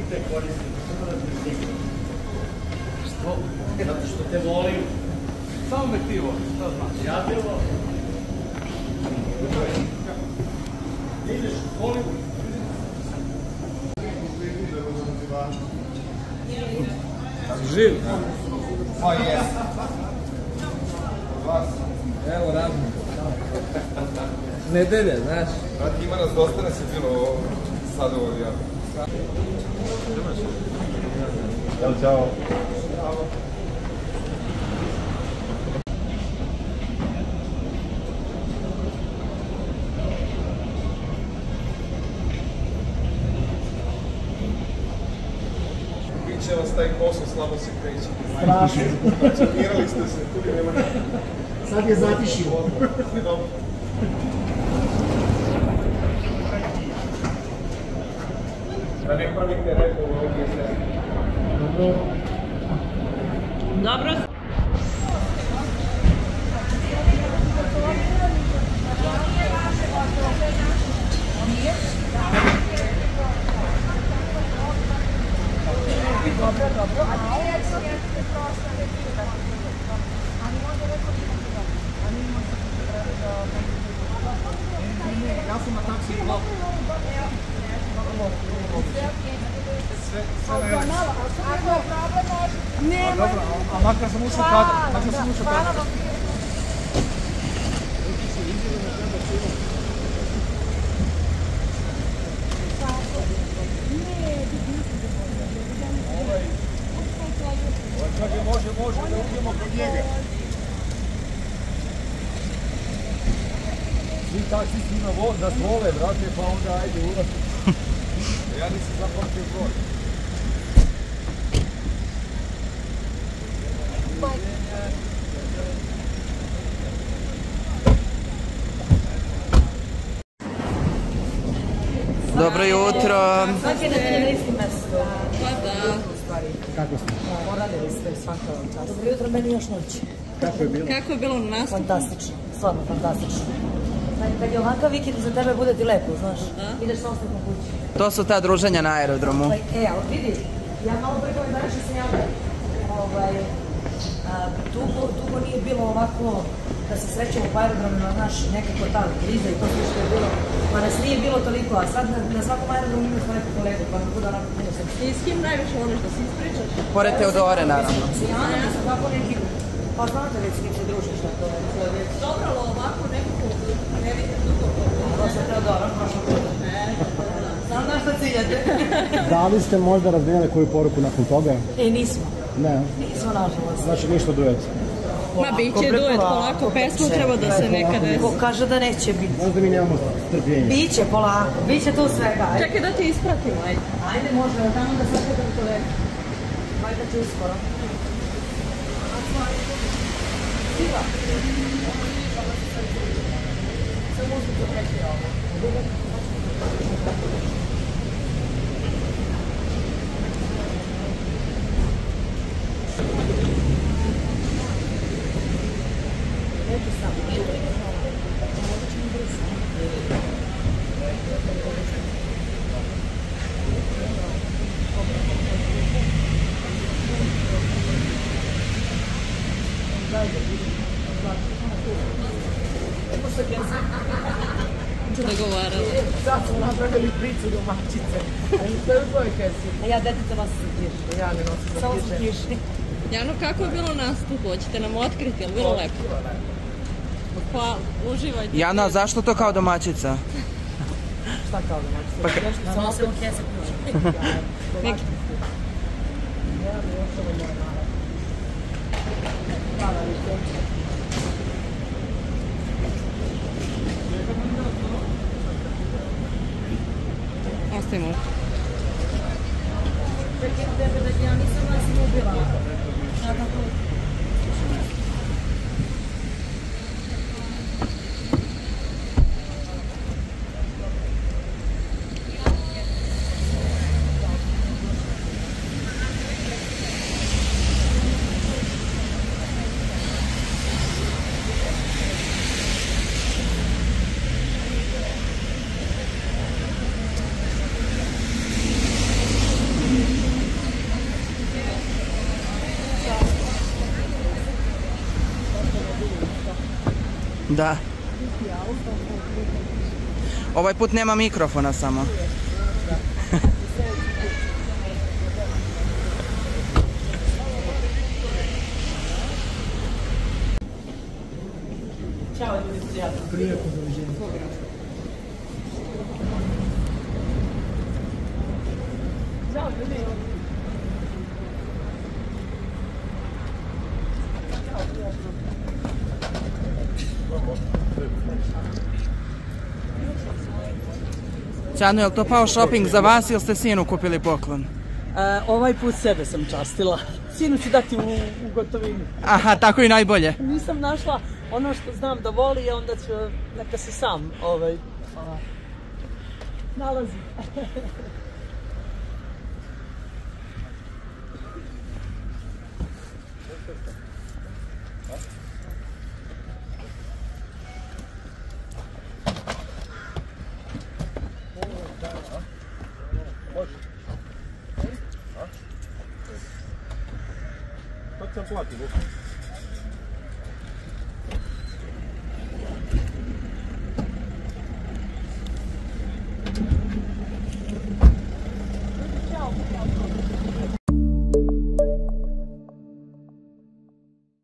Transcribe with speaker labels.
Speaker 1: te koristim, samo da te stignem. Što? Zato što te volim.
Speaker 2: Samo me ti voliš, to znaš.
Speaker 1: Ja te volim. Ideš, volim.
Speaker 2: Živ?
Speaker 3: Pa jes.
Speaker 2: Evo razum. Nedelje, znaš.
Speaker 3: Brati, ima nas dosta nas je bilo sad u avijanu. Ćao, čao. Biće vas taj posao, slabo se kreće.
Speaker 4: Strašno.
Speaker 3: Koncentrirali ste se, tu nema.
Speaker 4: Sad je zatišio.
Speaker 3: Da ne pravite repu ovdje sve.
Speaker 5: Dobro.
Speaker 4: Ja sam na taksi blok. Dobro, a makar sam ušao kada. Može da uđemo kod njega. Svi taksisti nas vole, brate, pa onda ajde ulaz. Ja nisam zapamtio broj.
Speaker 6: Dobro jutro.
Speaker 7: Svake nedelje na istom mjestu.
Speaker 5: Pa da.
Speaker 4: Kako ste?
Speaker 7: Poradili ste svaka čast. Dobro jutro, meni još noć.
Speaker 4: Kako je bilo?
Speaker 5: Kako je bilo na nastupu?
Speaker 7: Fantastično, stvarno fantastično. Kad je ovakav vikend za tebe bude ti lepo, znaš. Ideš sa ostavkom kući.
Speaker 6: To su ta druženja na aerodromu.
Speaker 7: Ali vidi, ja malo preko mi danas sam javila. Dugo nije bilo ovako da se srećemo po aerodromima, znaš, nekako ta kriza i to sve što je bilo. Pa nas nije bilo toliko, a sad na svakom aerodromu imali smo neku kolegu, pa nam bude onako puno sam.
Speaker 5: I s kim najviše voliš da se ispričaš?
Speaker 6: Pored Teodore, naravno.
Speaker 7: Ja sam ovako neki, pa znate već s kim se družiš na to.
Speaker 5: Dobro, ali ovako nekako ne vidim dugo.
Speaker 7: To sam Teodora, prošla puta. Znam na što ciljate.
Speaker 4: Da li ste možda razmijenili koju poruku nakon toga?
Speaker 7: Nismo.
Speaker 4: Ne.
Speaker 7: Nismo, nažalost.
Speaker 4: Znači ništa duet.
Speaker 5: Ma bit će duet, polako, pesmu treba da se nekad desi.
Speaker 7: Ko kaže da neće biti.
Speaker 4: Možda mi nemamo strpljenja.
Speaker 7: Biće polako, biće tu svega.
Speaker 5: Čekaj da te ispratimo, ajde.
Speaker 7: Ajde, može, tamo da sad kada kolega. Valjda će uskoro. Siva. Samo uzmite preći ovo.
Speaker 5: Dogovarali.
Speaker 7: Sad smo napravili priču domaćice. A i to je u tvojoj kesi. A ja detica nosim za kišu. Ja ne nosim za kiše. Samo su kišni.
Speaker 5: Jano, kako je bilo nastup? Hoćete nam otkriti, je li bilo lepo? Pa, uživajte.
Speaker 6: Jana, zašto to kao domaćica?
Speaker 7: Šta kao domaćice? Pa nosim u kese ključa.
Speaker 5: Neki. Ostavimo.
Speaker 7: Čekaj tebe da ja nisam vas ubila.
Speaker 6: Da. Ovaj put nema mikrofona samo.
Speaker 7: Ćao, ljudi, prijatno.
Speaker 1: Prijetno doviđenje.
Speaker 7: Ćao, ljudi.
Speaker 6: Ćano, je li to pao shopping za vas ili ste sinu kupili poklon?
Speaker 1: Ovaj put sebe sam častila. Sinu ću dati u gotovini.
Speaker 6: Aha, tako i najbolje.
Speaker 1: Nisam našla ono što znam da voli, a onda ću neka se sam nalazi.
Speaker 3: Kako sam platio?